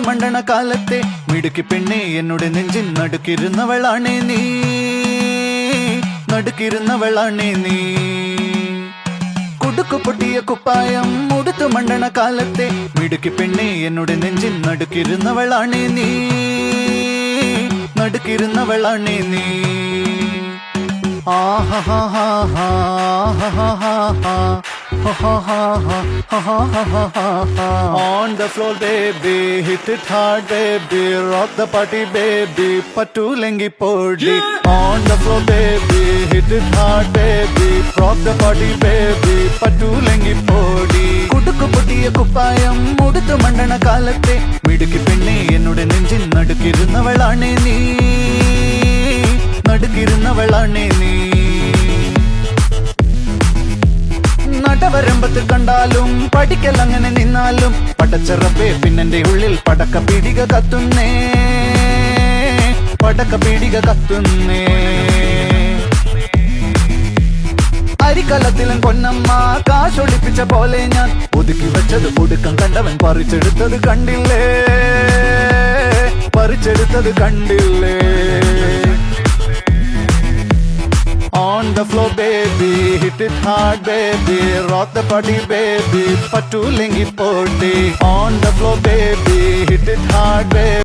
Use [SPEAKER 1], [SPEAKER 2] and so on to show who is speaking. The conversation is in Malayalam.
[SPEAKER 1] മണ്ടണ കാലത്തെ മിടുക്കി പെണ്ണെ എന്നോട് നെഞ്ചിൻ നടുക്കിരുന്നവളാണേ നീ, നടുക്കിരുന്നവളാണേ നീ. കുടുക്കു പൊട്ടിയ കുപ്പായം ഉടുത്തു മണ്ടണ കാലത്തെ മിടുക്കി പെണ്ണെ എന്നോട് നെഞ്ചിൻ നടുക്കിരുന്നവളാണേ നീ, നടുക്കിരുന്നവളാണേ നീ. On the floor baby, hit it hard baby, rock the party baby, patulengi podi. On the floor baby, hit it hard baby, rock the party baby, patulengi podi. കുടുക്കു പൊട്ടിയ കുപ്പായം ഉടുത്തു മണ്ടണ കാലത്തെ മിടുക്കി പെണ്ണെ എന്നോട് നെഞ്ചിൻ നടുക്കിരുന്നവളാണേ നീ, നടുക്കിരുന്നവളാണേ നീ. നടവരമ്പത്ത് കണ്ടാലും പഠിക്കൽ അങ്ങനെ നിന്നാലും പടച്ചറപ്പേ പിന്നെന്റെ ഉള്ളിൽ പടക്ക പീടിക കത്തുന്നേ, പടക്ക പീടിക കത്തുന്നേ. അരിക്കലത്തിലും പൊന്നമ്മ കാശൊളിപ്പിച്ച പോലെ ഞാൻ ഒതുക്കി വെച്ചത് ഒടുക്കം കണ്ടവൻ പറിച്ചെടുത്തത് കണ്ടില്ലേ, പറിച്ചെടുത്തത് കണ്ടില്ലേ. On the floor baby, hit it hard baby, rock the party baby, patulengi podi. On the floor baby, hit it hard baby.